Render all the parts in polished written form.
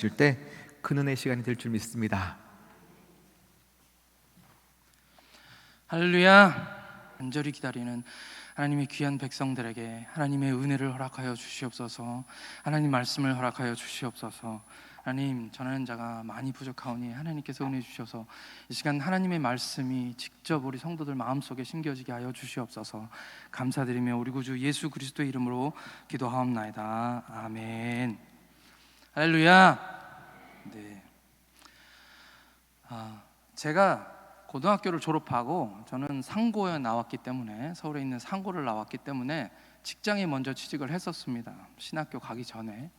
주실 때 큰 은혜 시간이 될 줄 믿습니다. 할렐루야. 간절히 기다리는 하나님의 귀한 백성들에게 하나님의 은혜를 허락하여 주시옵소서. 하나님 말씀을 허락하여 주시옵소서. 하나님, 전하는 자가 많이 부족하오니 하나님께서 은혜 주셔서 이 시간 하나님의 말씀이 직접 우리 성도들 마음속에 심겨지게 하여 주시옵소서. 감사드리며 우리 구주 예수 그리스도의 이름으로 기도하옵나이다. 아멘. 할렐루야. 네. 제가 고등학교를 졸업하고 저는 상고에 나왔기 때문에, 서울에 있는 상고를 나왔기 때문에 직장에 먼저 취직을 했었습니다. 신학교 가기 전에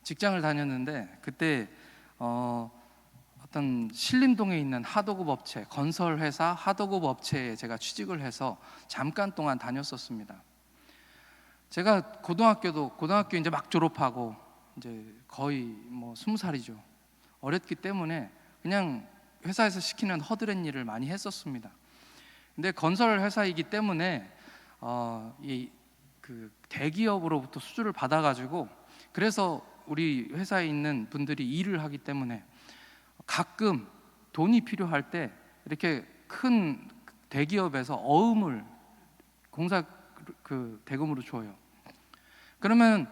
직장을 다녔는데, 그때 어떤 신림동에 있는 하도급 업체, 건설 회사 하도급 업체에 제가 취직을 해서 잠깐 동안 다녔었습니다. 제가 고등학교 이제 막 졸업하고 이제 거의 뭐 20살이죠. 어렸기 때문에 그냥 회사에서 시키는 허드렛 일을 많이 했었습니다. 근데 건설 회사이기 때문에 그 대기업으로부터 수주를 받아가지고, 그래서 우리 회사에 있는 분들이 일을 하기 때문에 가끔 돈이 필요할 때 이렇게 큰 대기업에서 어음을 공사 그 대금으로 줘요. 그러면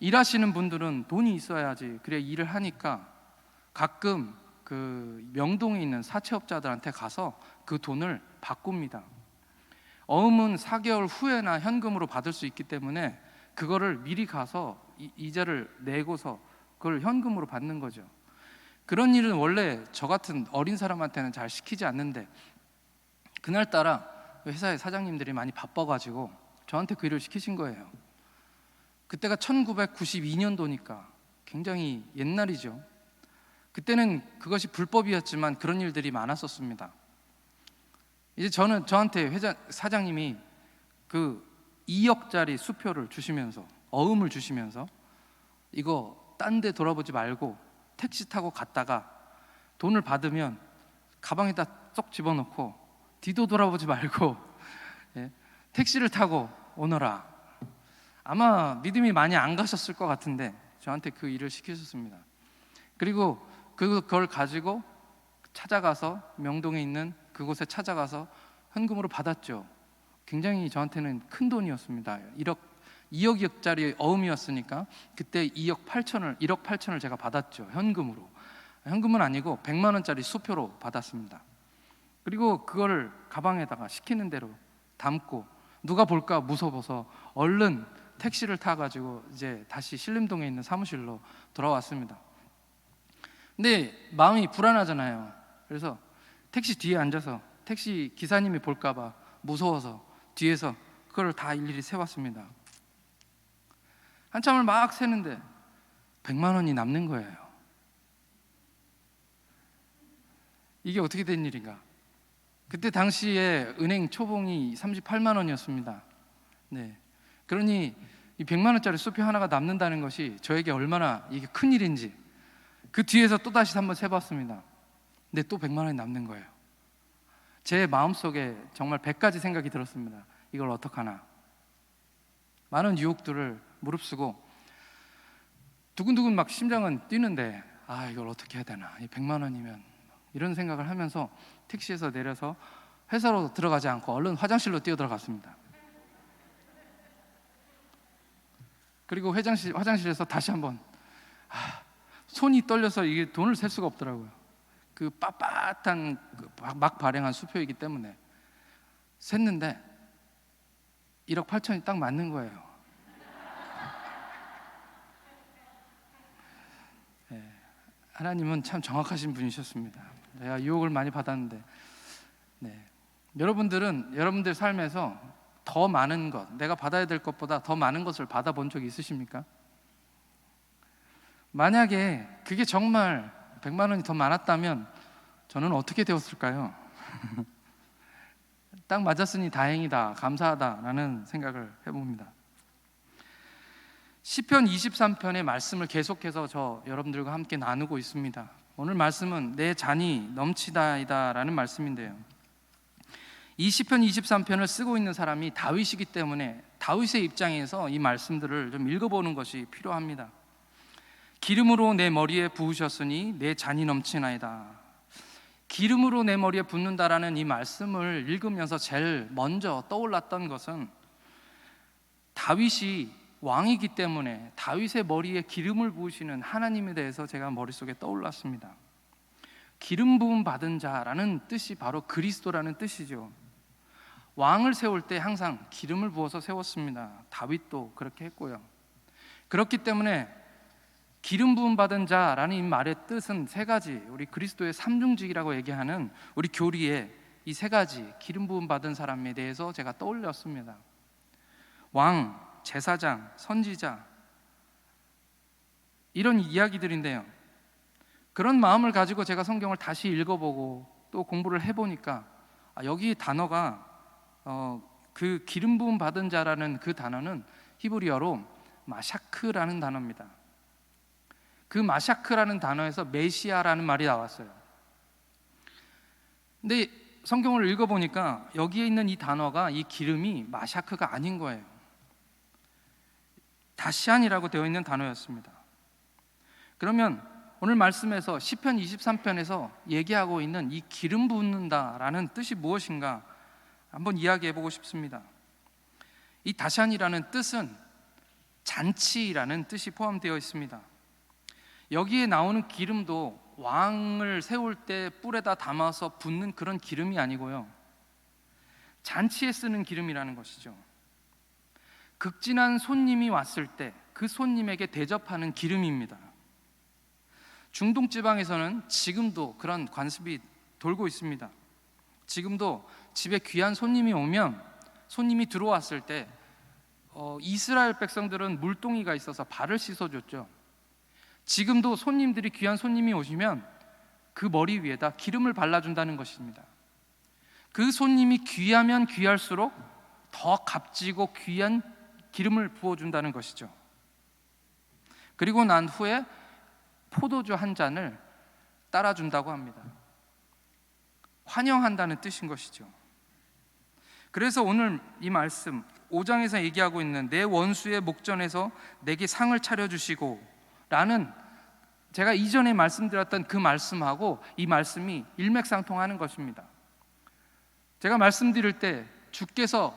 일하시는 분들은 돈이 있어야지 그래 일을 하니까 가끔 그 명동에 있는 사채업자들한테 가서 그 돈을 바꿉니다. 어음은 4개월 후에나 현금으로 받을 수 있기 때문에 그거를 미리 가서 이자를 내고서 그걸 현금으로 받는 거죠. 그런 일은 원래 저 같은 어린 사람한테는 잘 시키지 않는데, 그날따라 회사의 사장님들이 많이 바빠가지고 저한테 그 일을 시키신 거예요. 그때가 1992년도니까 굉장히 옛날이죠. 그때는 그것이 불법이었지만 그런 일들이 많았었습니다. 이제 저한테 사장님이 그 2억짜리 수표를 주시면서, 어음을 주시면서, 이거 딴 데 돌아보지 말고 택시 타고 갔다가 돈을 받으면 가방에다 쏙 집어넣고 뒤도 돌아보지 말고 택시를 타고 오너라. 아마 믿음이 많이 안 가셨을 것 같은데 저한테 그 일을 시키셨습니다. 그리고 그걸 가지고 찾아가서 명동에 있는 그곳에 찾아가서 현금으로 받았죠. 굉장히 저한테는 큰 돈이었습니다. 2억짜리 어음이었으니까 그때 1억 8천을 제가 받았죠. 현금으로. 현금은 아니고 100만 원짜리 수표로 받았습니다. 그리고 그걸 가방에다가 시키는 대로 담고, 누가 볼까 무서워서 얼른 택시를 타가지고 이제 다시 신림동에 있는 사무실로 돌아왔습니다. 근데 마음이 불안하잖아요. 그래서 택시 뒤에 앉아서 택시 기사님이 볼까봐 무서워서 뒤에서 그걸 다 일일이 세왔습니다. 한참을 막 세는데 100만 원이 남는 거예요. 이게 어떻게 된 일인가? 그때 당시에 은행 초봉이 38만 원이었습니다. 네. 그러니 이 100만 원짜리 수표 하나가 남는다는 것이 저에게 얼마나 이게 큰 일인지, 그 뒤에서 또 다시 한번 세봤습니다. 근데 또 100만 원이 남는 거예요. 제 마음속에 정말 100가지 생각이 들었습니다. 이걸 어떡하나. 많은 유혹들을 무릅쓰고 두근두근 막 심장은 뛰는데, 이걸 어떻게 해야 되나, 이 100만 원이면, 이런 생각을 하면서 택시에서 내려서 회사로 들어가지 않고 얼른 화장실로 뛰어 들어갔습니다. 그리고 화장실에서 다시 한번 손이 떨려서 이게 돈을 셀 수가 없더라고요. 그 빳빳한 막 발행한 수표이기 때문에 샜는데 1억 8천이 딱 맞는 거예요. 네, 하나님은 참 정확하신 분이셨습니다. 내가 유혹을 많이 받았는데, 여러분들은 여러분들 삶에서 더 많은 것, 내가 받아야 될 것보다 더 많은 것을 받아본 적이 있으십니까? 만약에 그게 정말 100만 원이 더 많았다면 저는 어떻게 되었을까요? 딱 맞았으니 다행이다, 감사하다라는 생각을 해봅니다. 시편 23편의 말씀을 계속해서 여러분들과 함께 나누고 있습니다. 오늘 말씀은 내 잔이 넘치다이다 라는 말씀인데요, 이 시편 23편을 쓰고 있는 사람이 다윗이기 때문에 다윗의 입장에서 이 말씀들을 좀 읽어보는 것이 필요합니다. 기름으로 내 머리에 부으셨으니 내 잔이 넘치나이다. 기름으로 내 머리에 붓는다라는 이 말씀을 읽으면서 제일 먼저 떠올랐던 것은 다윗이 왕이기 때문에 다윗의 머리에 기름을 부으시는 하나님에 대해서 제가 머릿속에 떠올랐습니다. 기름 부음 받은 자라는 뜻이 바로 그리스도라는 뜻이죠. 왕을 세울 때 항상 기름을 부어서 세웠습니다. 다윗도 그렇게 했고요. 그렇기 때문에 기름 부음 받은 자라는 이 말의 뜻은 세 가지, 우리 그리스도의 삼중직이라고 얘기하는 우리 교리에 이 세 가지 기름 부음 받은 사람에 대해서 제가 떠올렸습니다. 왕, 제사장, 선지자, 이런 이야기들인데요, 그런 마음을 가지고 제가 성경을 다시 읽어보고 또 공부를 해보니까 여기 단어가 그 기름 부음 받은 자라는 그 단어는 히브리어로 마샤크라는 단어입니다. 그 마샤크라는 단어에서 메시아라는 말이 나왔어요. 근데 성경을 읽어보니까 여기에 있는 이 단어가, 이 기름이 마샤크가 아닌 거예요. 다시안이라고 되어 있는 단어였습니다. 그러면 오늘 말씀에서 시편 23편에서 얘기하고 있는 이 기름 붓는다라는 뜻이 무엇인가 한번 이야기해보고 싶습니다. 이 다시안이라는 뜻은 잔치라는 뜻이 포함되어 있습니다. 여기에 나오는 기름도 왕을 세울 때 뿔에다 담아서 붓는 그런 기름이 아니고요, 잔치에 쓰는 기름이라는 것이죠. 극진한 손님이 왔을 때 그 손님에게 대접하는 기름입니다. 중동 지방에서는 지금도 그런 관습이 돌고 있습니다. 지금도 집에 귀한 손님이 오면, 손님이 들어왔을 때 이스라엘 백성들은 물동이가 있어서 발을 씻어줬죠. 지금도 손님들이, 귀한 손님이 오시면 그 머리 위에다 기름을 발라준다는 것입니다. 그 손님이 귀하면 귀할수록 더 값지고 귀한 기름을 부어준다는 것이죠. 그리고 난 후에 포도주 한 잔을 따라준다고 합니다. 환영한다는 뜻인 것이죠. 그래서 오늘 이 말씀 5장에서 얘기하고 있는 내 원수의 목전에서 내게 상을 차려주시고 라는, 제가 이전에 말씀드렸던 그 말씀하고 이 말씀이 일맥상통하는 것입니다. 제가 말씀드릴 때 주께서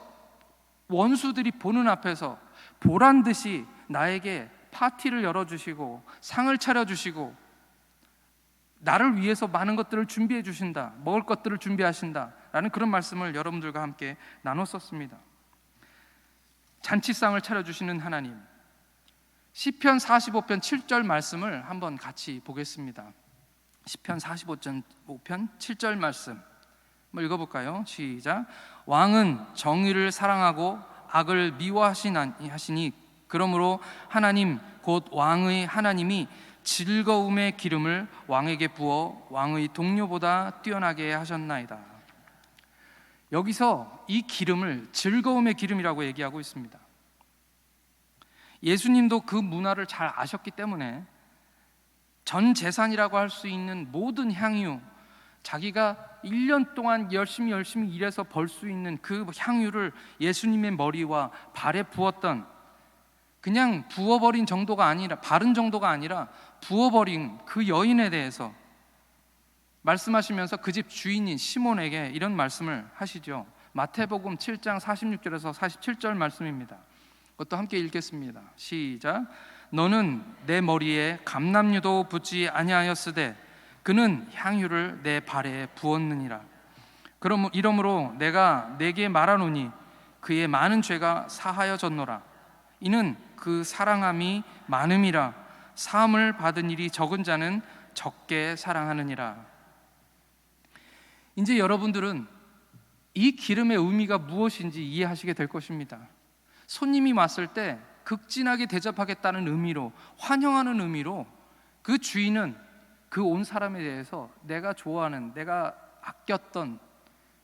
원수들이 보는 앞에서 보란듯이 나에게 파티를 열어주시고 상을 차려주시고 나를 위해서 많은 것들을 준비해 주신다, 먹을 것들을 준비하신다 라는 그런 말씀을 여러분들과 함께 나눴었습니다. 잔치상을 차려주시는 하나님, 시편 45편 7절 말씀을 한번 같이 보겠습니다. 시편 45편 7절 말씀 한번 읽어볼까요? 시작. 왕은 정의를 사랑하고 악을 미워하시니 그러므로 하나님 곧 왕의 하나님이 즐거움의 기름을 왕에게 부어 왕의 동료보다 뛰어나게 하셨나이다. 여기서 이 기름을 즐거움의 기름이라고 얘기하고 있습니다. 예수님도 그 문화를 잘 아셨기 때문에 전 재산이라고 할 수 있는 모든 향유, 자기가 1년 동안 열심히 일해서 벌 수 있는 그 향유를 예수님의 머리와 발에 부었던, 그냥 부어버린 정도가 아니라, 바른 정도가 아니라 부어버린 그 여인에 대해서 말씀하시면서 그 집 주인인 시몬에게 이런 말씀을 하시죠. 마태복음 7장 46절에서 47절 말씀입니다. 그것도 함께 읽겠습니다. 시작. 너는 내 머리에 감람유도 붓지 아니하였으되 그는 향유를 내 발에 부었느니라. 이러므로 내가 내게 말하노니 그의 많은 죄가 사하여졌노라. 이는 그 사랑함이 많음이라. 사함을 받은 일이 적은 자는 적게 사랑하느니라. 이제 여러분들은 이 기름의 의미가 무엇인지 이해하시게 될 것입니다. 손님이 왔을 때 극진하게 대접하겠다는 의미로, 환영하는 의미로 그 주인은 그 온 사람에 대해서 내가 좋아하는, 내가 아꼈던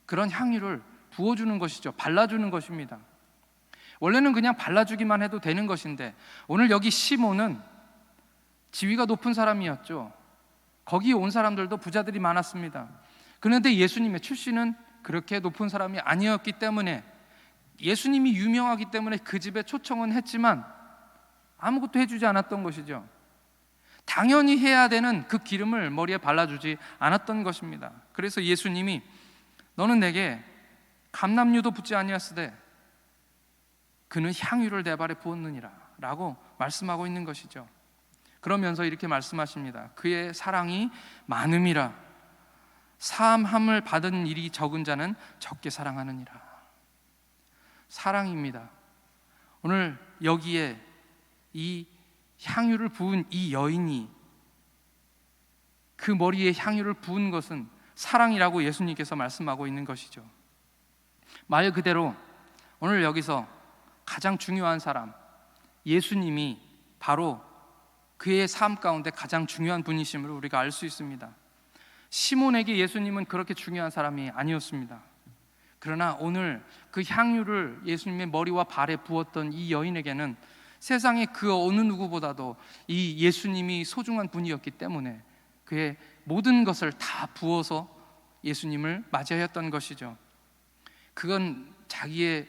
그런 향유를 부어주는 것이죠. 발라주는 것입니다. 원래는 그냥 발라주기만 해도 되는 것인데, 오늘 여기 시몬은 지위가 높은 사람이었죠. 거기 온 사람들도 부자들이 많았습니다. 그런데 예수님의 출신은 그렇게 높은 사람이 아니었기 때문에, 예수님이 유명하기 때문에 그 집에 초청은 했지만 아무것도 해주지 않았던 것이죠. 당연히 해야 되는 그 기름을 머리에 발라주지 않았던 것입니다. 그래서 예수님이 너는 내게 감람유도 붓지 아니하였으되 그는 향유를 내 발에 부었느니라 라고 말씀하고 있는 것이죠. 그러면서 이렇게 말씀하십니다. 그의 사랑이 많음이라 사함을 받은 일이 적은 자는 적게 사랑하느니라. 사랑입니다. 오늘 여기에 이 향유를 부은 이 여인이 그 머리에 향유를 부은 것은 사랑이라고 예수님께서 말씀하고 있는 것이죠. 말 그대로 오늘 여기서 가장 중요한 사람, 예수님이 바로 그의 삶 가운데 가장 중요한 분이심을 우리가 알 수 있습니다. 시몬에게 예수님은 그렇게 중요한 사람이 아니었습니다. 그러나 오늘 그 향유를 예수님의 머리와 발에 부었던 이 여인에게는 세상의 그 어느 누구보다도 이 예수님이 소중한 분이었기 때문에 그의 모든 것을 다 부어서 예수님을 맞이하였던 것이죠. 그건 자기의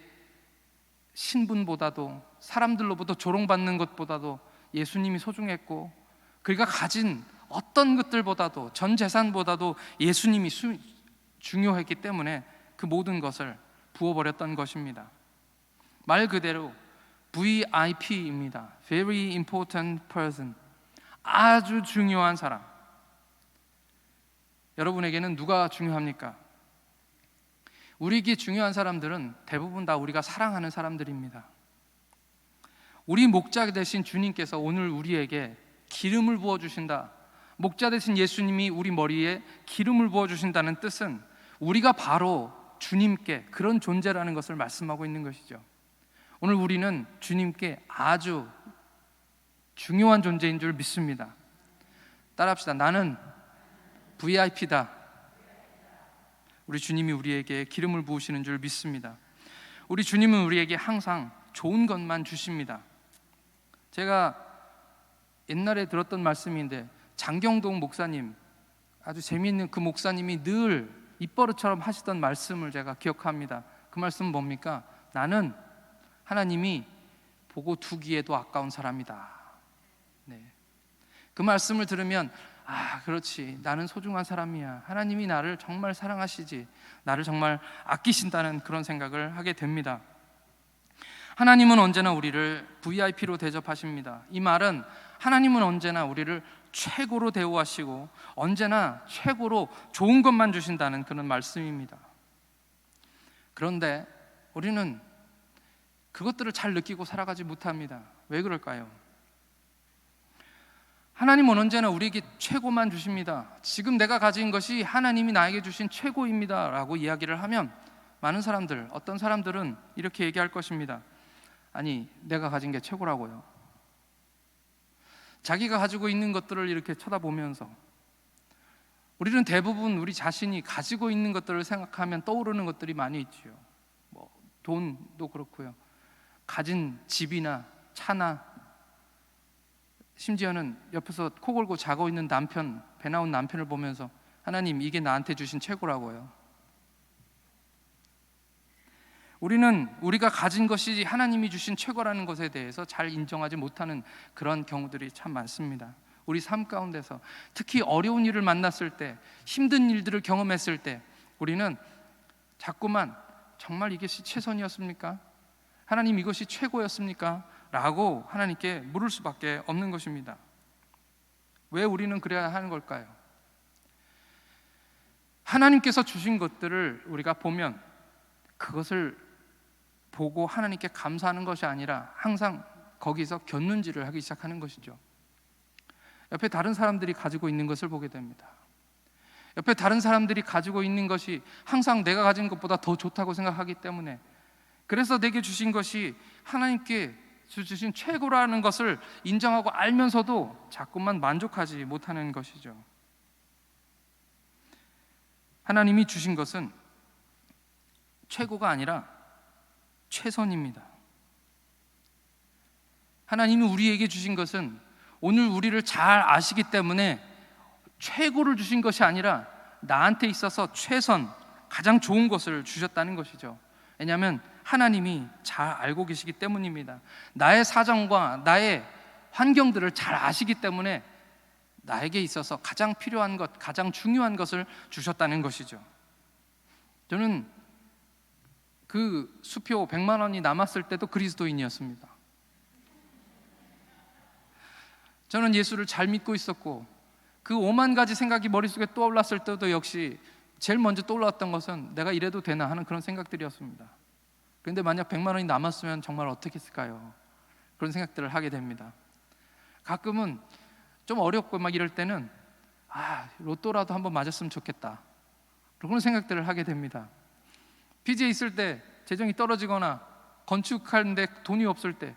신분보다도 사람들로부터 조롱받는 것보다도 예수님이 소중했고, 그가 가진 어떤 것들보다도 전 재산보다도 예수님이 중요했기 때문에 그 모든 것을 부어버렸던 것입니다. 말 그대로 VIP입니다. Very important person. 아주 중요한 사람. 여러분에게는 누가 중요합니까? 우리에게 중요한 사람들은 대부분 다 우리가 사랑하는 사람들입니다. 우리 목자 되신 주님께서 오늘 우리에게 기름을 부어주신다, 목자 되신 예수님이 우리 머리에 기름을 부어주신다는 뜻은 우리가 바로 주님께 그런 존재라는 것을 말씀하고 있는 것이죠. 오늘 우리는 주님께 아주 중요한 존재인 줄 믿습니다. 따라합시다. 나는 VIP다. 우리 주님이 우리에게 기름을 부으시는 줄 믿습니다. 우리 주님은 우리에게 항상 좋은 것만 주십니다. 제가 옛날에 들었던 말씀인데, 장경동 목사님, 아주 재미있는 그 목사님이 늘 입버릇처럼 하시던 말씀을 제가 기억합니다. 그 말씀은 뭡니까? 나는 하나님이 보고 두기에도 아까운 사람이다. 네. 그 말씀을 들으면 그렇지, 나는 소중한 사람이야. 하나님이 나를 정말 사랑하시지, 나를 정말 아끼신다는 그런 생각을 하게 됩니다. 하나님은 언제나 우리를 VIP로 대접하십니다. 이 말은 하나님은 언제나 우리를 최고로 대우하시고 언제나 최고로 좋은 것만 주신다는 그런 말씀입니다. 그런데 우리는 그것들을 잘 느끼고 살아가지 못합니다. 왜 그럴까요? 하나님은 언제나 우리에게 최고만 주십니다. 지금 내가 가진 것이 하나님이 나에게 주신 최고입니다 라고 이야기를 하면 많은 사람들, 어떤 사람들은 이렇게 얘기할 것입니다. 아니, 내가 가진 게 최고라고요. 자기가 가지고 있는 것들을 이렇게 쳐다보면서 우리는 대부분 우리 자신이 가지고 있는 것들을 생각하면 떠오르는 것들이 많이 있죠. 돈도 그렇고요, 가진 집이나 차나, 심지어는 옆에서 코 골고 자고 있는 남편, 배 나온 남편을 보면서 하나님, 이게 나한테 주신 최고라고요. 우리는 우리가 가진 것이 하나님이 주신 최고라는 것에 대해서 잘 인정하지 못하는 그런 경우들이 참 많습니다. 우리 삶 가운데서 특히 어려운 일을 만났을 때, 힘든 일들을 경험했을 때 우리는 자꾸만 정말 이것이 최선이었습니까? 하나님, 이것이 최고였습니까? 라고 하나님께 물을 수밖에 없는 것입니다. 왜 우리는 그래야 하는 걸까요? 하나님께서 주신 것들을 우리가 보면 그것을 보고 하나님께 감사하는 것이 아니라 항상 거기서 곁눈질을 하기 시작하는 것이죠. 옆에 다른 사람들이 가지고 있는 것을 보게 됩니다. 옆에 다른 사람들이 가지고 있는 것이 항상 내가 가진 것보다 더 좋다고 생각하기 때문에, 그래서 내게 주신 것이 하나님께 주신 최고라는 것을 인정하고 알면서도 자꾸만 만족하지 못하는 것이죠. 하나님이 주신 것은 최고가 아니라 최선입니다. 하나님이 우리에게 주신 것은 오늘 우리를 잘 아시기 때문에 최고를 주신 것이 아니라 나한테 있어서 최선, 가장 좋은 것을 주셨다는 것이죠. 왜냐하면 하나님이 잘 알고 계시기 때문입니다. 나의 사정과 나의 환경들을 잘 아시기 때문에 나에게 있어서 가장 필요한 것, 가장 중요한 것을 주셨다는 것이죠. 저는 그 수표 100만 원이 남았을 때도 그리스도인이었습니다. 저는 예수를 잘 믿고 있었고 그 5만 가지 생각이 머릿속에 떠올랐을 때도 역시 제일 먼저 떠올랐던 것은 내가 이래도 되나 하는 그런 생각들이었습니다. 그런데 만약 100만 원이 남았으면 정말 어떻게 했을까요? 그런 생각들을 하게 됩니다. 가끔은 좀 어렵고 막 이럴 때는 로또라도 한번 맞았으면 좋겠다, 그런 생각들을 하게 됩니다. 빚에 있을 때, 재정이 떨어지거나 건축하는데 돈이 없을 때,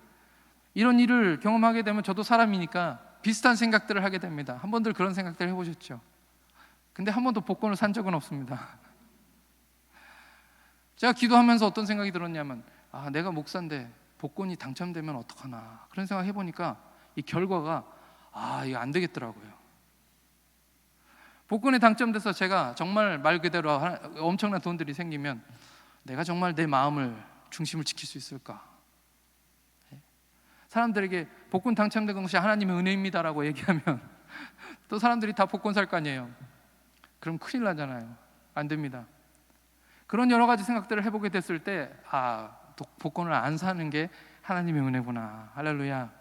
이런 일을 경험하게 되면 저도 사람이니까 비슷한 생각들을 하게 됩니다. 한 번들 그런 생각들을 해보셨죠? 근데 한 번도 복권을 산 적은 없습니다. 제가 기도하면서 어떤 생각이 들었냐면 내가 목사인데 복권이 당첨되면 어떡하나, 그런 생각 해보니까 이 결과가 이거 안 되겠더라고요. 복권에 당첨돼서 제가 정말 말 그대로 엄청난 돈들이 생기면 내가 정말 내 마음을 중심을 지킬 수 있을까? 사람들에게 복권 당첨된 것이 하나님의 은혜입니다라고 얘기하면 또 사람들이 다 복권 살 거 아니에요. 그럼 큰일 나잖아요. 안 됩니다. 그런 여러 가지 생각들을 해보게 됐을 때 복권을 안 사는 게 하나님의 은혜구나. 할렐루야.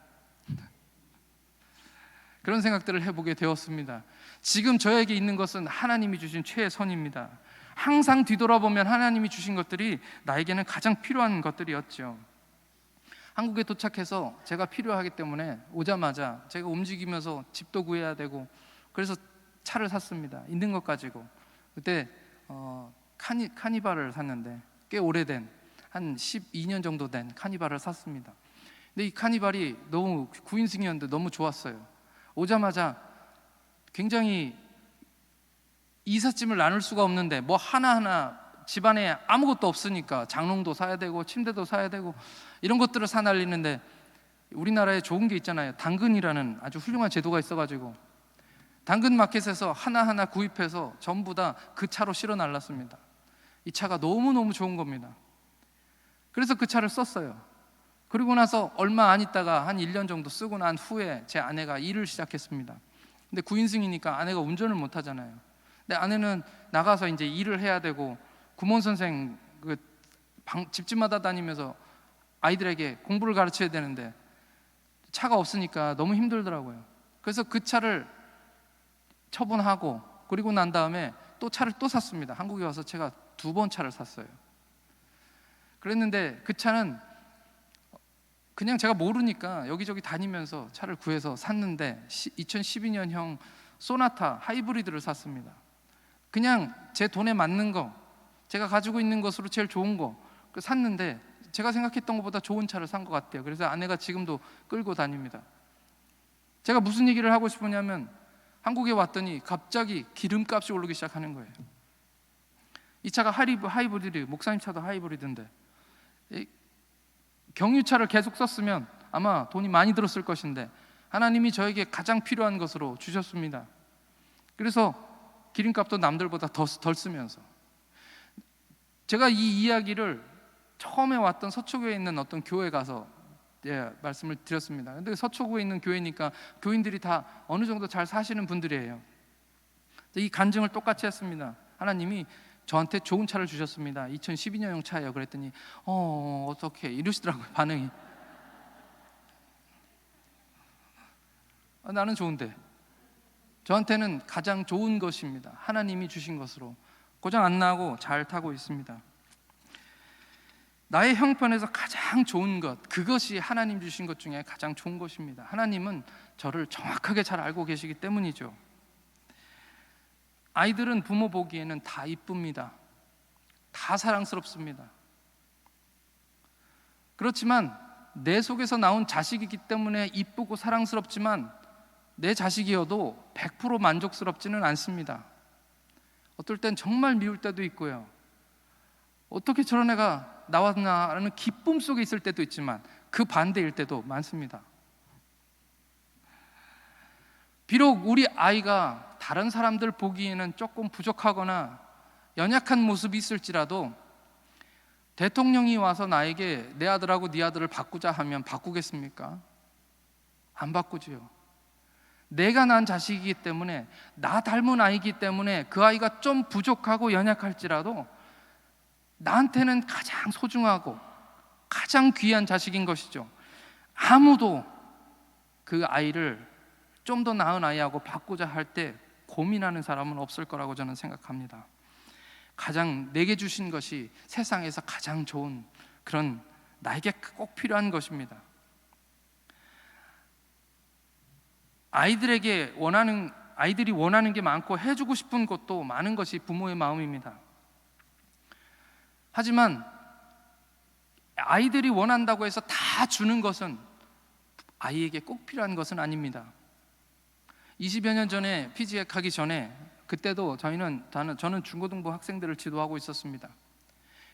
그런 생각들을 해보게 되었습니다. 지금 저에게 있는 것은 하나님이 주신 최선입니다. 항상 뒤돌아보면 하나님이 주신 것들이 나에게는 가장 필요한 것들이었죠. 한국에 도착해서 제가 필요하기 때문에 오자마자 제가 움직이면서 집도 구해야 되고, 그래서 차를 샀습니다. 있는 것 가지고. 그때 카니발을 샀는데 꽤 오래된, 한 12년 정도 된 카니발을 샀습니다. 근데 이 카니발이 너무 9인승이었는데 너무 좋았어요. 오자마자 굉장히 이삿짐을 나눌 수가 없는데 뭐 하나하나 집안에 아무것도 없으니까 장롱도 사야 되고 침대도 사야 되고 이런 것들을 사날리는데, 우리나라에 좋은 게 있잖아요. 당근이라는 아주 훌륭한 제도가 있어가지고 당근 마켓에서 하나하나 구입해서 전부 다 그 차로 실어 날랐습니다. 이 차가 너무너무 좋은 겁니다. 그래서 그 차를 썼어요. 그리고 나서 얼마 안 있다가 한 1년 정도 쓰고 난 후에 제 아내가 일을 시작했습니다. 근데 9인승이니까 아내가 운전을 못 하잖아요. 근데 아내는 나가서 이제 일을 해야 되고 구몬 선생 집집마다 다니면서 아이들에게 공부를 가르쳐야 되는데 차가 없으니까 너무 힘들더라고요. 그래서 그 차를 처분하고 그리고 난 다음에 또 차를 또 샀습니다. 한국에 와서 제가 2번 차를 샀어요. 그랬는데 그 차는 그냥 제가 모르니까 여기저기 다니면서 차를 구해서 샀는데 2012년형 소나타 하이브리드를 샀습니다. 그냥 제 돈에 맞는 거, 제가 가지고 있는 것으로 제일 좋은 거 샀는데 제가 생각했던 것보다 좋은 차를 산 것 같아요. 그래서 아내가 지금도 끌고 다닙니다. 제가 무슨 얘기를 하고 싶으냐면, 한국에 왔더니 갑자기 기름값이 오르기 시작하는 거예요. 이 차가 하이브리드, 목사님 차도 하이브리드인데 경유차를 계속 썼으면 아마 돈이 많이 들었을 것인데 하나님이 저에게 가장 필요한 것으로 주셨습니다. 그래서 기름값도 남들보다 덜 쓰면서, 제가 이 이야기를 처음에 왔던 서초구에 있는 어떤 교회 가서 말씀을 드렸습니다. 근데 서초구에 있는 교회니까 교인들이 다 어느 정도 잘 사시는 분들이에요. 이 간증을 똑같이 했습니다. 하나님이 저한테 좋은 차를 주셨습니다. 2012년형 차예요. 그랬더니 어떻게 이러시더라고요. 반응이 나는 좋은데, 저한테는 가장 좋은 것입니다. 하나님이 주신 것으로 고장 안 나고 잘 타고 있습니다. 나의 형편에서 가장 좋은 것, 그것이 하나님 주신 것 중에 가장 좋은 것입니다. 하나님은 저를 정확하게 잘 알고 계시기 때문이죠. 아이들은 부모 보기에는 다 이쁩니다. 다 사랑스럽습니다. 그렇지만 내 속에서 나온 자식이기 때문에 이쁘고 사랑스럽지만 내 자식이어도 100% 만족스럽지는 않습니다. 어떨 땐 정말 미울 때도 있고요. 어떻게 저런 애가 나왔나라는 기쁨 속에 있을 때도 있지만 그 반대일 때도 많습니다. 비록 우리 아이가 다른 사람들 보기에는 조금 부족하거나 연약한 모습이 있을지라도 대통령이 와서 나에게 내 아들하고 네 아들을 바꾸자 하면 바꾸겠습니까? 안 바꾸지요. 내가 낳은 자식이기 때문에, 나 닮은 아이기 때문에 그 아이가 좀 부족하고 연약할지라도 나한테는 가장 소중하고 가장 귀한 자식인 것이죠. 아무도 그 아이를 좀 더 나은 아이하고 바꾸자 할 때 고민하는 사람은 없을 거라고 저는 생각합니다. 가장 내게 주신 것이 세상에서 가장 좋은, 그런 나에게 꼭 필요한 것입니다. 아이들이 원하는 게 많고 해주고 싶은 것도 많은 것이 부모의 마음입니다. 하지만 아이들이 원한다고 해서 다 주는 것은 아이에게 꼭 필요한 것은 아닙니다. 20여 년 전에 피지에 가기 전에, 그때도 저는 중고등부 학생들을 지도하고 있었습니다.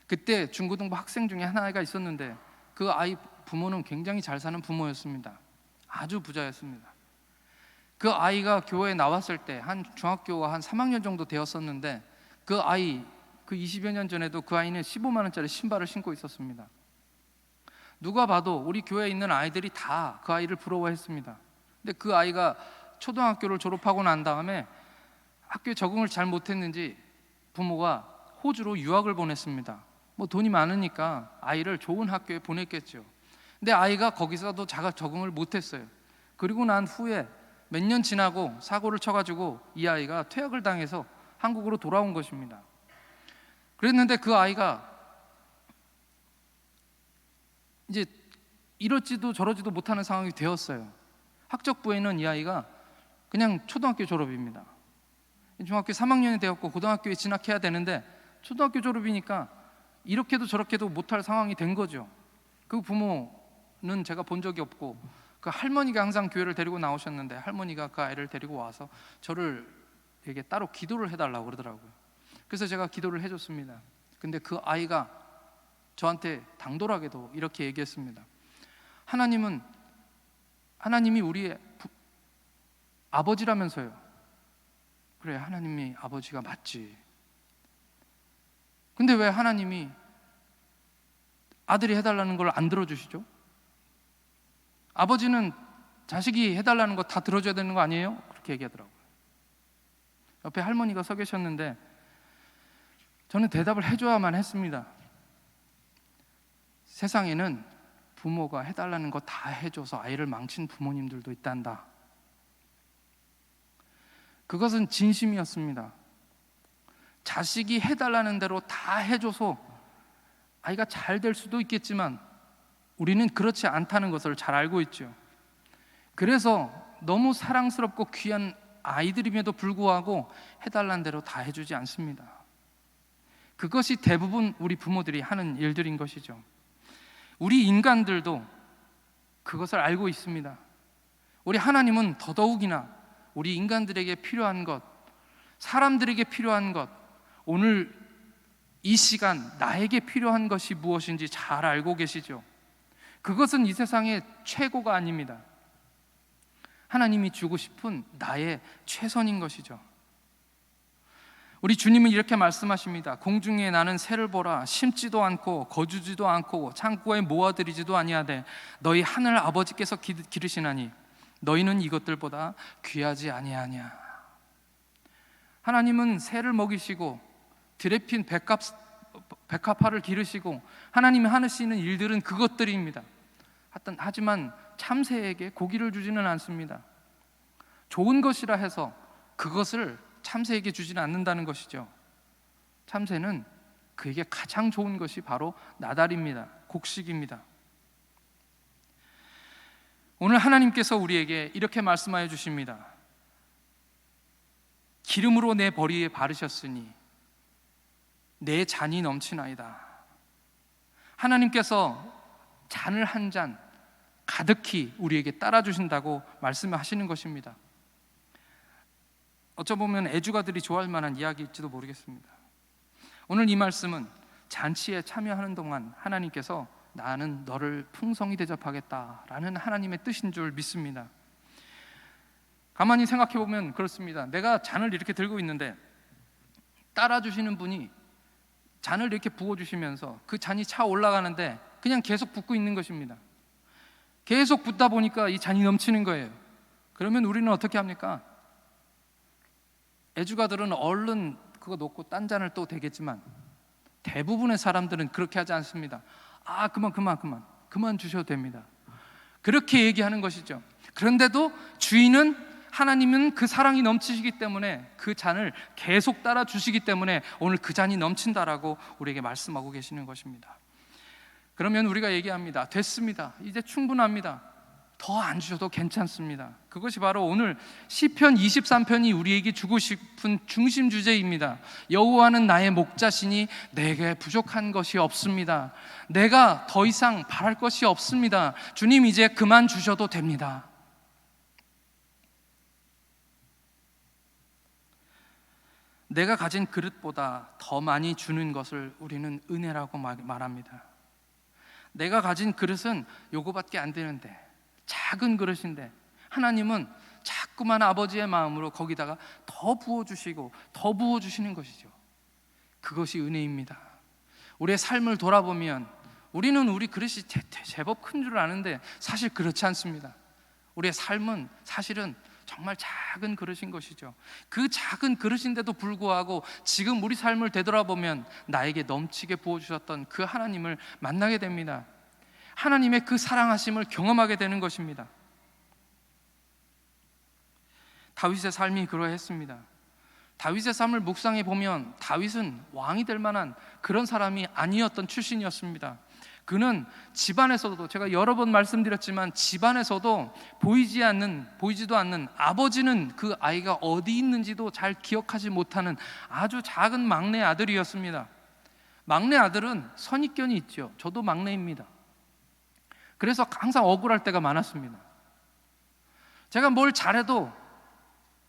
그때 중고등부 학생 중에 하나가 있었는데 그 아이 부모는 굉장히 잘 사는 부모였습니다. 아주 부자였습니다. 그 아이가 교회에 나왔을 때 한 중학교가 한 3학년 정도 되었었는데, 그 20여 년 전에도 그 아이는 15만 원짜리 신발을 신고 있었습니다. 누가 봐도 우리 교회에 있는 아이들이 다 그 아이를 부러워했습니다. 근데 그 아이가 초등학교를 졸업하고 난 다음에 학교에 적응을 잘 못했는지 부모가 호주로 유학을 보냈습니다. 돈이 많으니까 아이를 좋은 학교에 보냈겠죠. 근데 아이가 거기서도 적응을 못했어요. 그리고 난 후에 몇 년 지나고 사고를 쳐가지고 이 아이가 퇴학을 당해서 한국으로 돌아온 것입니다. 그랬는데 그 아이가 이제 이렇지도 저러지도 못하는 상황이 되었어요. 학적부에는 이 아이가 그냥 초등학교 졸업입니다. 중학교 3학년이 되었고 고등학교에 진학해야 되는데 초등학교 졸업이니까 이렇게도 저렇게도 못할 상황이 된 거죠. 그 부모는 제가 본 적이 없고, 그 할머니가 항상 교회를 데리고 나오셨는데 할머니가 그 아이를 데리고 와서 저를 이게 따로 기도를 해달라고 그러더라고요. 그래서 제가 기도를 해줬습니다. 근데 그 아이가 저한테 당돌하게도 이렇게 얘기했습니다. 하나님이 우리의 아버지라면서요. 그래, 하나님이 아버지가 맞지. 근데 왜 하나님이 아들이 해달라는 걸 안 들어주시죠? 아버지는 자식이 해달라는 거 다 들어줘야 되는 거 아니에요? 그렇게 얘기하더라고요. 옆에 할머니가 서 계셨는데 저는 대답을 해줘야만 했습니다. 세상에는 부모가 해달라는 거 다 해줘서 아이를 망친 부모님들도 있단다. 그것은 진심이었습니다. 자식이 해달라는 대로 다 해줘서 아이가 잘 될 수도 있겠지만 우리는 그렇지 않다는 것을 잘 알고 있죠. 그래서 너무 사랑스럽고 귀한 아이들임에도 불구하고 해달라는 대로 다 해주지 않습니다. 그것이 대부분 우리 부모들이 하는 일들인 것이죠. 우리 인간들도 그것을 알고 있습니다. 우리 하나님은 더더욱이나 우리 인간들에게 필요한 것, 사람들에게 필요한 것, 오늘 이 시간 나에게 필요한 것이 무엇인지 잘 알고 계시죠. 그것은 이 세상의 최고가 아닙니다. 하나님이 주고 싶은 나의 최선인 것이죠. 우리 주님은 이렇게 말씀하십니다. 공중에 나는 새를 보라. 심지도 않고 거두지도 않고 창고에 모아들이지도 아니하되 너희 하늘 아버지께서 기르시나니 너희는 이것들보다 귀하지 아니하냐. 하나님은 새를 먹이시고 들에 핀 백합화를 기르시고 하나님이 하시는 일들은 그것들입니다. 하지만 참새에게 고기를 주지는 않습니다. 좋은 것이라 해서 그것을 참새에게 주지는 않는다는 것이죠. 참새는 그에게 가장 좋은 것이 바로 나달입니다. 곡식입니다. 오늘 하나님께서 우리에게 이렇게 말씀하여 주십니다. 기름으로 내 머리에 바르셨으니 내 잔이 넘치나이다. 하나님께서 잔을 한 잔 가득히 우리에게 따라 주신다고 말씀하시는 것입니다. 어쩌보면 애주가들이 좋아할 만한 이야기일지도 모르겠습니다. 오늘 이 말씀은 잔치에 참여하는 동안 하나님께서 나는 너를 풍성히 대접하겠다라는 하나님의 뜻인 줄 믿습니다. 가만히 생각해 보면 그렇습니다. 내가 잔을 이렇게 들고 있는데 따라 주시는 분이 잔을 이렇게 부어주시면서 그 잔이 차 올라가는데 그냥 계속 붓고 있는 것입니다. 계속 붓다 보니까 이 잔이 넘치는 거예요. 그러면 우리는 어떻게 합니까? 애주가들은 얼른 그거 놓고 딴 잔을 또 대겠지만 대부분의 사람들은 그렇게 하지 않습니다. 그만 주셔도 됩니다. 그렇게 얘기하는 것이죠. 그런데도 주인은, 하나님은 그 사랑이 넘치시기 때문에 그 잔을 계속 따라 주시기 때문에 오늘 그 잔이 넘친다라고 우리에게 말씀하고 계시는 것입니다. 그러면 우리가 얘기합니다. 됐습니다. 이제 충분합니다. 더 안 주셔도 괜찮습니다. 그것이 바로 오늘 시편 23편이 우리에게 주고 싶은 중심 주제입니다. 여호와는 나의 목자시니 내게 부족한 것이 없습니다. 내가 더 이상 바랄 것이 없습니다. 주님, 이제 그만 주셔도 됩니다. 내가 가진 그릇보다 더 많이 주는 것을 우리는 은혜라고 말합니다. 내가 가진 그릇은 요거밖에 안 되는데, 작은 그릇인데 하나님은 자꾸만 아버지의 마음으로 거기다가 더 부어주시고 더 부어주시는 것이죠. 그것이 은혜입니다. 우리의 삶을 돌아보면 우리는 우리 그릇이 제법 큰 줄 아는데 사실 그렇지 않습니다. 우리의 삶은 사실은 정말 작은 그릇인 것이죠. 그 작은 그릇인데도 불구하고 지금 우리 삶을 되돌아보면 나에게 넘치게 부어주셨던 그 하나님을 만나게 됩니다. 하나님의 그 사랑하심을 경험하게 되는 것입니다. 다윗의 삶이 그러했습니다. 다윗의 삶을 묵상해 보면 다윗은 왕이 될 만한 그런 사람이 아니었던 출신이었습니다. 그는 집안에서도, 제가 여러 번 말씀드렸지만 집안에서도 보이지도 않는, 아버지는 그 아이가 어디 있는지도 잘 기억하지 못하는 아주 작은 막내 아들이었습니다. 막내 아들은 선입견이 있죠. 저도 막내입니다. 그래서 항상 억울할 때가 많았습니다. 제가 뭘 잘해도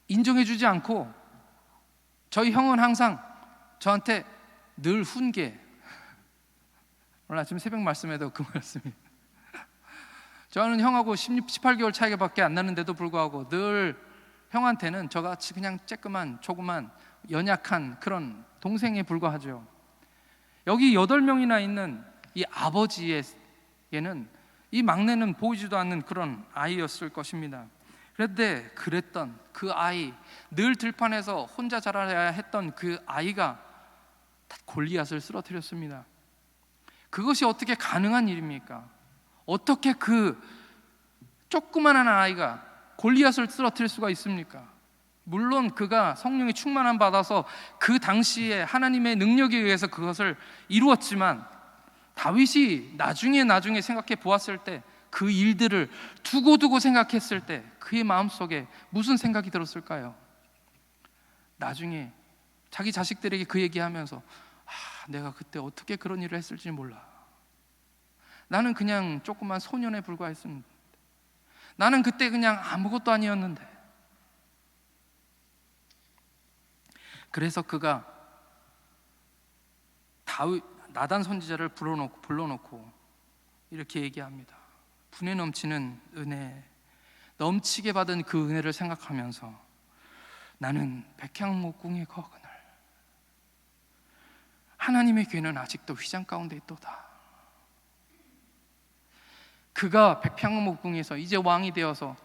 인정해주지 않고 저희 형은 항상 저한테 늘 훈계, 오늘 아침 새벽 말씀에도 그 말씀이, 저는 형하고 18개월 차이밖에 안 나는데도 불구하고 늘 형한테는 저같이 그냥 쬐끄만 조그만 연약한 그런 동생에 불과하죠. 여기 8명이나 있는 이 아버지에게는 이 막내는 보이지도 않는 그런 아이였을 것입니다. 그런데 그랬던 그 아이, 늘 들판에서 혼자 자라야 했던 그 아이가 골리앗을 쓰러뜨렸습니다. 그것이 어떻게 가능한 일입니까? 어떻게 그 조그만한 아이가 골리앗을 쓰러뜨릴 수가 있습니까? 물론 그가 성령의 충만함 받아서 그 당시에 하나님의 능력에 의해서 그것을 이루었지만 다윗이 나중에 생각해 보았을 때 그 일들을 두고두고 생각했을 때 그의 마음속에 무슨 생각이 들었을까요? 나중에 자기 자식들에게 그 얘기하면서 내가 그때 어떻게 그런 일을 했을지 몰라. 나는 그냥 조그만 소년에 불과했습니다. 나는 그때 그냥 아무것도 아니었는데. 그래서 그가 나단 선지자를 불러놓고 이렇게 얘기합니다. 분에 넘치는 은혜, 넘치게 받은 그 은혜를 생각하면서 나는 백향목궁의 거그늘, 하나님의 괴는 아직도 휘장 가운데 있도다. 그가 백향목궁에서 이제 왕이 되어서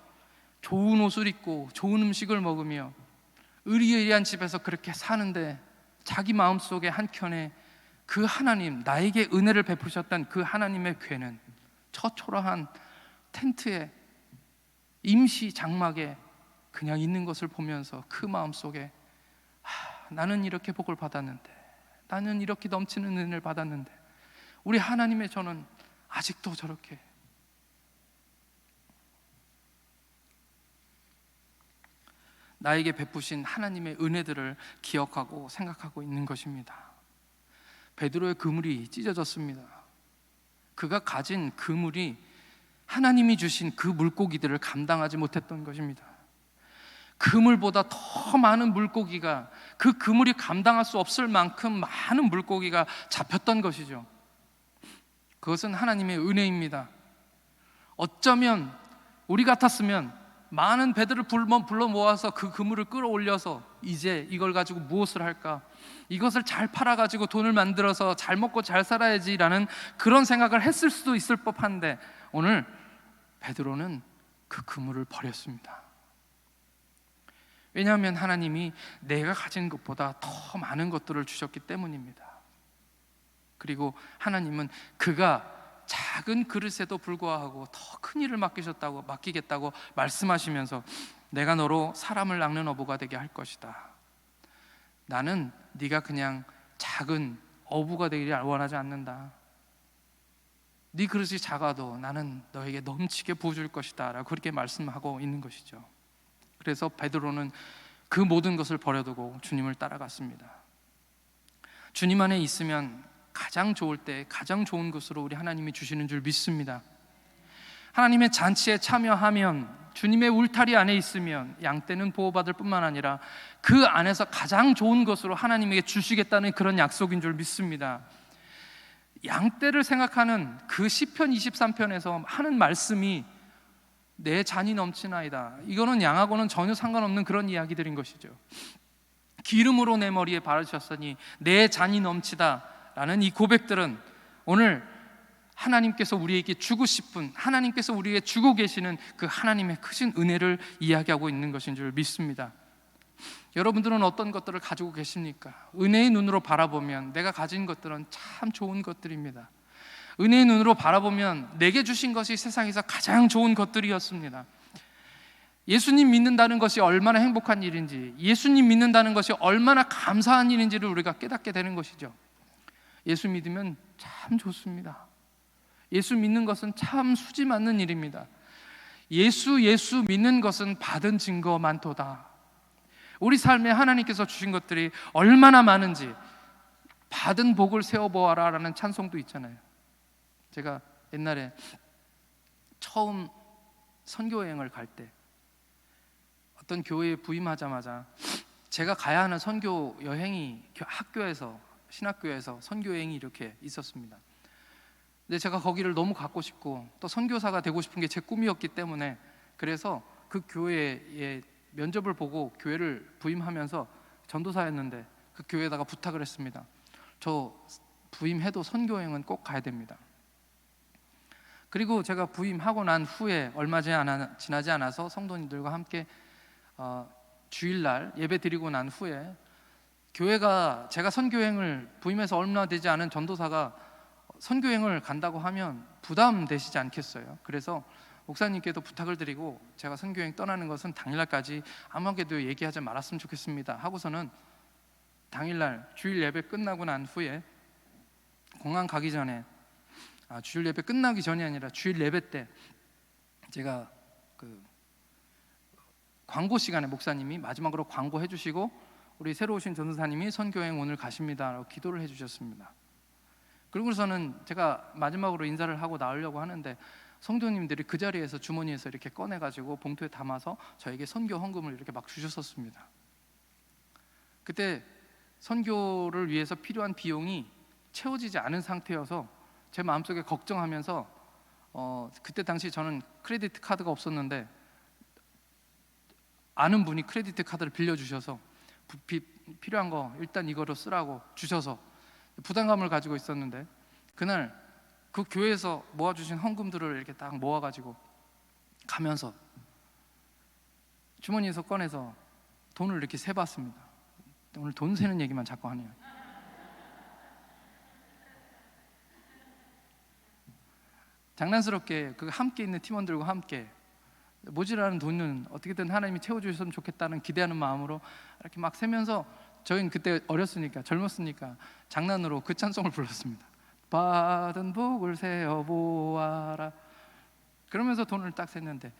좋은 옷을 입고 좋은 음식을 먹으며 의리의리한 집에서 그렇게 사는데 자기 마음속에 한켠에 그 하나님, 나에게 은혜를 베푸셨던 그 하나님의 괴는 처초라한 텐트에, 임시 장막에 그냥 있는 것을 보면서 그 마음속에 나는 이렇게 복을 받았는데, 나는 이렇게 넘치는 은혜를 받았는데 우리 하나님의 저는 아직도 저렇게 나에게 베푸신 하나님의 은혜들을 기억하고 생각하고 있는 것입니다. 베드로의 그물이 찢어졌습니다. 그가 가진 그물이 하나님이 주신 그 물고기들을 감당하지 못했던 것입니다. 그물보다 더 많은 물고기가, 그 그물이 감당할 수 없을 만큼 많은 물고기가 잡혔던 것이죠. 그것은 하나님의 은혜입니다. 어쩌면 우리 같았으면 많은 배들을 불러 모아서 그 그물을 끌어올려서 이제 이걸 가지고 무엇을 할까? 이것을 잘 팔아가지고 돈을 만들어서 잘 먹고 잘 살아야지라는 그런 생각을 했을 수도 있을 법한데 오늘 베드로는 그 그물을 버렸습니다. 왜냐하면 하나님이 내가 가진 것보다 더 많은 것들을 주셨기 때문입니다. 그리고 하나님은 그가 작은 그릇에도 불구하고 더 큰 일을 맡기겠다고 말씀하시면서 내가 너로 사람을 낚는 어부가 되게 할 것이다. 나는 네가 그냥 작은 어부가 되기를 원하지 않는다. 네 그릇이 작아도 나는 너에게 넘치게 부어줄 것이다 라고 그렇게 말씀하고 있는 것이죠. 그래서 베드로는 그 모든 것을 버려두고 주님을 따라갔습니다. 주님 안에 있으면 가장 좋을 때 가장 좋은 것으로 우리 하나님이 주시는 줄 믿습니다. 하나님의 잔치에 참여하면, 주님의 울타리 안에 있으면 양떼는 보호받을 뿐만 아니라 그 안에서 가장 좋은 것으로 하나님에게 주시겠다는 그런 약속인 줄 믿습니다. 양떼를 생각하는 그 시편 23편에서 하는 말씀이 내 잔이 넘치나이다. 이거는 양하고는 전혀 상관없는 그런 이야기들인 것이죠. 기름으로 내 머리에 바르셨으니 내 잔이 넘치다 라는 이 고백들은 오늘 하나님께서 우리에게 주고 싶은, 하나님께서 우리에게 주고 계시는 그 하나님의 크신 은혜를 이야기하고 있는 것인 줄 믿습니다. 여러분들은 어떤 것들을 가지고 계십니까? 은혜의 눈으로 바라보면 내가 가진 것들은 참 좋은 것들입니다. 은혜의 눈으로 바라보면 내게 주신 것이 세상에서 가장 좋은 것들이었습니다. 예수님 믿는다는 것이 얼마나 행복한 일인지, 예수님 믿는다는 것이 얼마나 감사한 일인지를 우리가 깨닫게 되는 것이죠. 예수 믿으면 참 좋습니다. 예수 믿는 것은 참 수지 맞는 일입니다. 예수 믿는 것은 받은 증거 많도다. 우리 삶에 하나님께서 주신 것들이 얼마나 많은지 받은 복을 세어보아라 라는 찬송도 있잖아요. 제가 옛날에 처음 선교여행을 갈 때 어떤 교회에 부임하자마자 제가 가야 하는 선교 여행이 학교에서, 신학교에서 선교여행이 이렇게 있었습니다. 근데 제가 거기를 너무 가고 싶고 또 선교사가 되고 싶은 게 제 꿈이었기 때문에, 그래서 그 교회에 면접을 보고 교회를 부임하면서 전도사였는데 그 교회에다가 부탁을 했습니다. 저 부임해도 선교여행은 꼭 가야 됩니다. 그리고 제가 부임하고 난 후에 얼마 지나지 않아서 성도님들과 함께 주일날 예배 드리고 난 후에 교회가, 제가 선교여행을 부임해서 얼마 되지 않은 전도사가 선교여행을 간다고 하면 부담되시지 않겠어요? 그래서 목사님께도 부탁을 드리고 제가 선교여행 떠나는 것은 당일날까지 아무에게도 얘기하지 말았으면 좋겠습니다 하고서는 당일날 주일 예배 끝나고 난 후에 공항 가기 전에, 주일 예배 끝나기 전이 아니라 주일 예배 때 제가 그 광고 시간에 목사님이 마지막으로 광고해 주시고 우리 새로 오신 전도사님이 선교여행 오늘 가십니다 라고 기도를 해 주셨습니다. 그리고서는 제가 마지막으로 인사를 하고 나오려고 하는데 성도님들이 그 자리에서 주머니에서 이렇게 꺼내가지고 봉투에 담아서 저에게 선교 헌금을 이렇게 막 주셨었습니다. 그때 선교를 위해서 필요한 비용이 채워지지 않은 상태여서 제 마음속에 걱정하면서 그때 당시 저는 크레디트 카드가 없었는데 아는 분이 크레디트 카드를 빌려주셔서 필요한 거 일단 이거로 쓰라고 주셔서 부담감을 가지고 있었는데, 그날 그 교회에서 모아주신 헌금들을 이렇게 딱 모아가지고 가면서 주머니에서 꺼내서 돈을 이렇게 세봤습니다. 오늘 돈 세는 얘기만 자꾸 하네요. 장난스럽게 그 함께 있는 팀원들과 함께 모자라는 돈은 어떻게든 하나님이 채워주셨으면 좋겠다는 기대하는 마음으로 이렇게 막 세면서, 저희는 그때 어렸으니까, 젊었으니까 장난으로 그 찬송을 불렀습니다. 받은 복을 세어보아라. 그러면서 돈을 딱 셌는데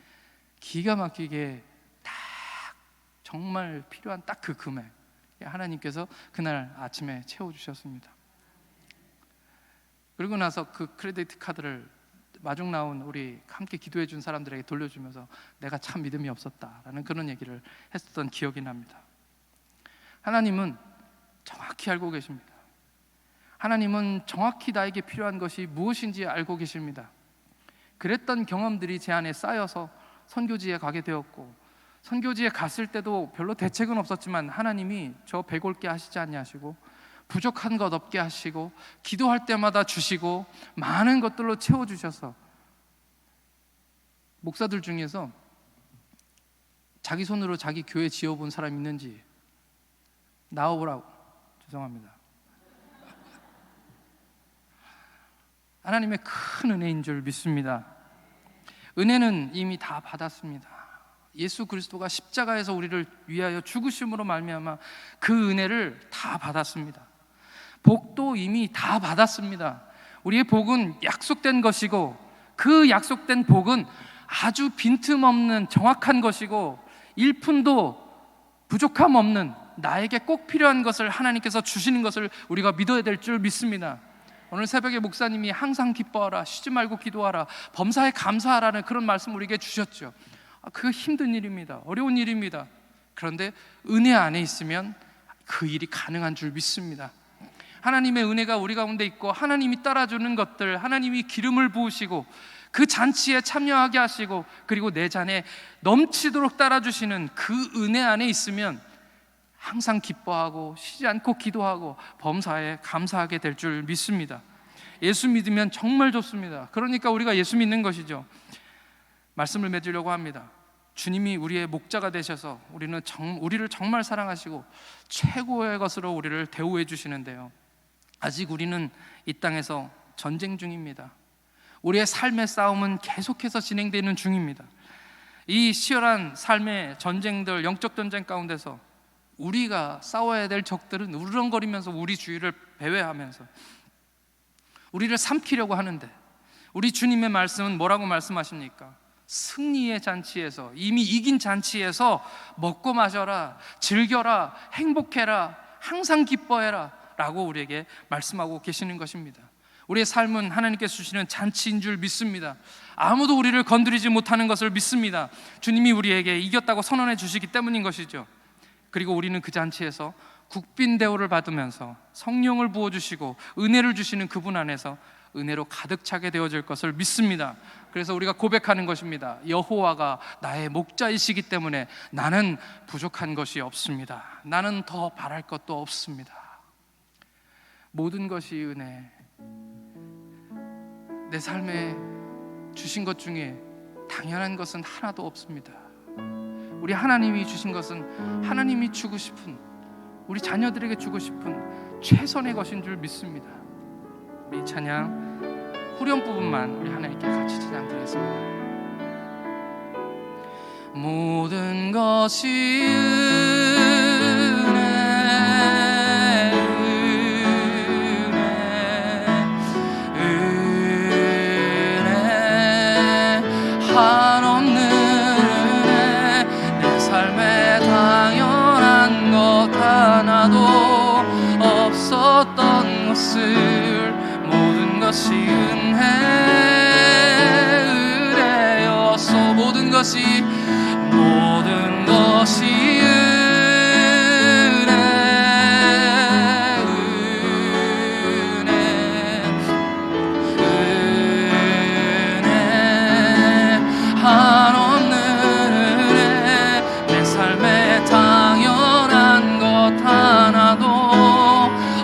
기가 막히게 딱 정말 필요한 딱 그 금액 하나님께서 그날 아침에 채워주셨습니다. 그리고 나서 그 크레디트 카드를 마중 나온 우리 함께 기도해 준 사람들에게 돌려주면서 내가 참 믿음이 없었다라는 그런 얘기를 했었던 기억이 납니다. 하나님은 정확히 알고 계십니다. 하나님은 정확히 나에게 필요한 것이 무엇인지 알고 계십니다. 그랬던 경험들이 제 안에 쌓여서 선교지에 가게 되었고, 선교지에 갔을 때도 별로 대책은 없었지만 하나님이 저 배골게 하시지 아니하시고 부족한 것 없게 하시고 기도할 때마다 주시고 많은 것들로 채워주셔서, 목사들 중에서 자기 손으로 자기 교회 지어본 사람 있는지 나와보라고. 죄송합니다. 하나님의 큰 은혜인 줄 믿습니다. 은혜는 이미 다 받았습니다. 예수 그리스도가 십자가에서 우리를 위하여 죽으심으로 말미암아 그 은혜를 다 받았습니다. 복도 이미 다 받았습니다. 우리의 복은 약속된 것이고, 그 약속된 복은 아주 빈틈없는 정확한 것이고, 1푼도 부족함 없는, 나에게 꼭 필요한 것을 하나님께서 주시는 것을 우리가 믿어야 될 줄 믿습니다. 오늘 새벽에 목사님이 항상 기뻐하라, 쉬지 말고 기도하라, 범사에 감사하라는 그런 말씀 우리에게 주셨죠. 그거 힘든 일입니다. 어려운 일입니다. 그런데 은혜 안에 있으면 그 일이 가능한 줄 믿습니다. 하나님의 은혜가 우리 가운데 있고, 하나님이 따라주는 것들, 하나님이 기름을 부으시고 그 잔치에 참여하게 하시고, 그리고 내 잔에 넘치도록 따라주시는 그 은혜 안에 있으면 항상 기뻐하고 쉬지 않고 기도하고 범사에 감사하게 될 줄 믿습니다. 예수 믿으면 정말 좋습니다. 그러니까 우리가 예수 믿는 것이죠. 말씀을 맺으려고 합니다. 주님이 우리의 목자가 되셔서 우리를 정말 사랑하시고 최고의 것으로 우리를 대우해 주시는데요, 아직 우리는 이 땅에서 전쟁 중입니다. 우리의 삶의 싸움은 계속해서 진행되는 중입니다. 이 치열한 삶의 전쟁들, 영적 전쟁 가운데서 우리가 싸워야 될 적들은 우르렁거리면서 우리 주위를 배회하면서 우리를 삼키려고 하는데, 우리 주님의 말씀은 뭐라고 말씀하십니까? 승리의 잔치에서, 이미 이긴 잔치에서 먹고 마셔라, 즐겨라, 행복해라, 항상 기뻐해라 라고 우리에게 말씀하고 계시는 것입니다. 우리의 삶은 하나님께서 주시는 잔치인 줄 믿습니다. 아무도 우리를 건드리지 못하는 것을 믿습니다. 주님이 우리에게 이겼다고 선언해 주시기 때문인 것이죠. 그리고 우리는 그 잔치에서 국빈 대우를 받으면서 성령을 부어주시고 은혜를 주시는 그분 안에서 은혜로 가득 차게 되어질 것을 믿습니다. 그래서 우리가 고백하는 것입니다. 여호와가 나의 목자이시기 때문에 나는 부족한 것이 없습니다. 나는 더 바랄 것도 없습니다. 모든 것이 은혜. 내 삶에 주신 것 중에 당연한 것은 하나도 없습니다. 우리 하나님이 주신 것은 하나님이 주고 싶은, 우리 자녀들에게 주고 싶은 최선의 것인 줄 믿습니다. 우리 찬양 후렴 부분만 우리 하나님께 같이 찬양 드리겠습니다. 모든 것이 은혜 한없는 은혜, 내 삶에 당연한 것 하나도 없었던 것을, 모든 것이 은혜였어. 모든 것이 은혜 한없는 은혜, 내 삶에 당연한 것 하나도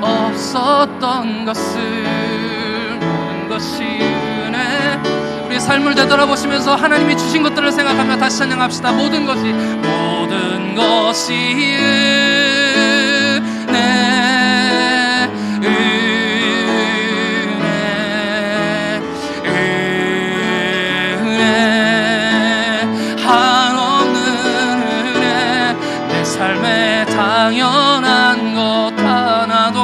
없었던 것을, 모든 것이 은혜. 우리의 삶을 되돌아보시면서 하나님이 주신 것들을 생각하며 다시 찬양합시다. 모든 것이 은혜, 은혜 한없는 은혜, 내 삶에 당연한 것 하나도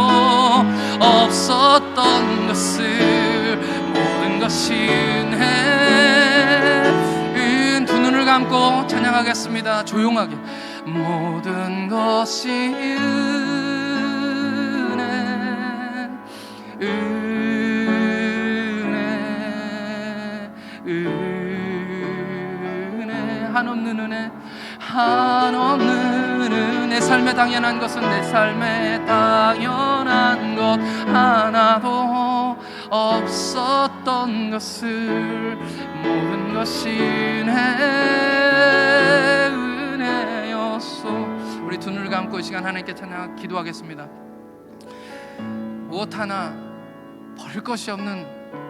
없었던 것을, 모든 것이 은혜. 두 눈을 감고 찬양하겠습니다. 조용하게. 모든 것이 은혜, 은혜, 은혜 한없는 은혜, 한없는 은혜. 내 삶에 당연한 것은, 내 삶에 당연한 것 하나도 없었던 것을, 모든 것이 은혜였소. 우리 두 눈을 감고 이 시간 하나님께 찬양 기도하겠습니다. 무엇 하나 버릴 것이 없는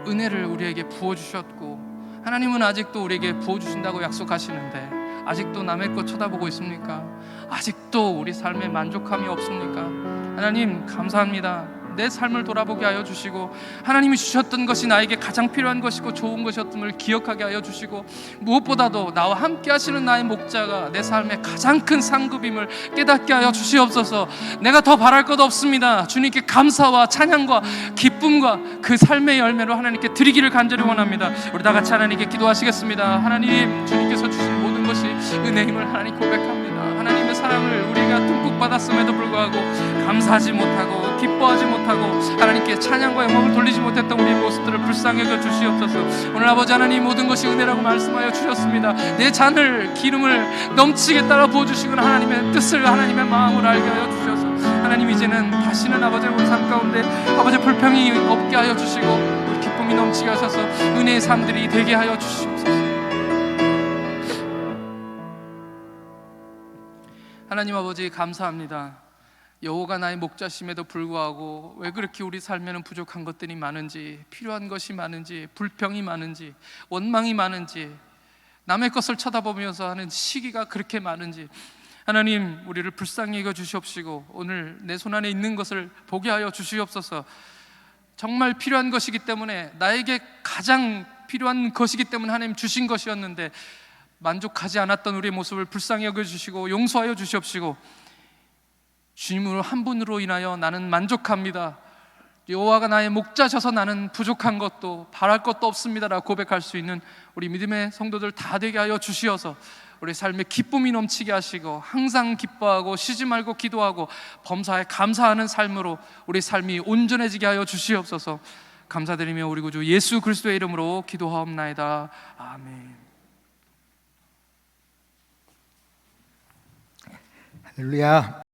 은혜를 우리에게 부어주셨고, 하나님은 아직도 우리에게 부어주신다고 약속하시는데 아직도 남의 것 쳐다보고 있습니까? 아직도 우리 삶에 만족함이 없습니까? 하나님 감사합니다. 내 삶을 돌아보게 하여 주시고 하나님이 주셨던 것이 나에게 가장 필요한 것이고 좋은 것이었음을 기억하게 하여 주시고 무엇보다도 나와 함께 하시는 나의 목자가 내 삶의 가장 큰 상급임을 깨닫게 하여 주시옵소서. 내가 더 바랄 것 없습니다. 주님께 감사와 찬양과 기쁨과 그 삶의 열매로 하나님께 드리기를 간절히 원합니다. 우리 다 같이 하나님께 기도하시겠습니다. 하나님, 주님께서 주신 모든 것이 은혜임을 하나님 고백합니다. 하나님의 사랑을 우리가 듬뿍 받았음에도 불구하고 감사하지 못하고 기뻐하지 못하고 하나님께 찬양과 영광을 돌리지 못했던 우리의 모습들을 불쌍히 여겨 주시옵소서. 오늘 아버지 하나님, 모든 것이 은혜라고 말씀하여 주셨습니다. 내 잔을 기름을 넘치게 따라 부어주시거나 하나님의 뜻을, 하나님의 마음을 알게 하여 주셔서 하나님, 이제는 다시는 아버지 우리 삶 가운데 아버지 불평이 없게 하여 주시고 우리 기쁨이 넘치게 하셔서 은혜의 삶들이 되게 하여 주시옵소서. 하나님 아버지 감사합니다. 여호와가 나의 목자심에도 불구하고 왜 그렇게 우리 삶에는 부족한 것들이 많은지, 필요한 것이 많은지, 불평이 많은지, 원망이 많은지, 남의 것을 쳐다보면서 하는 시기가 그렇게 많은지 하나님, 우리를 불쌍히 여겨 주시옵시고 오늘 내 손 안에 있는 것을 보게 하여 주시옵소서. 정말 필요한 것이기 때문에, 나에게 가장 필요한 것이기 때문에 하나님 주신 것이었는데 만족하지 않았던 우리의 모습을 불쌍히 여겨주시고 용서하여 주시옵시고, 주님으로 한 분으로 인하여 나는 만족합니다, 여호와가 나의 목자셔서 나는 부족한 것도 바랄 것도 없습니다라고 고백할 수 있는 우리 믿음의 성도들 다 되게 하여 주시어서 우리 삶에 기쁨이 넘치게 하시고 항상 기뻐하고 쉬지 말고 기도하고 범사에 감사하는 삶으로 우리 삶이 온전해지게 하여 주시옵소서. 감사드리며 우리 구주 예수 그리스도의 이름으로 기도하옵나이다. 아멘. 할렐루야.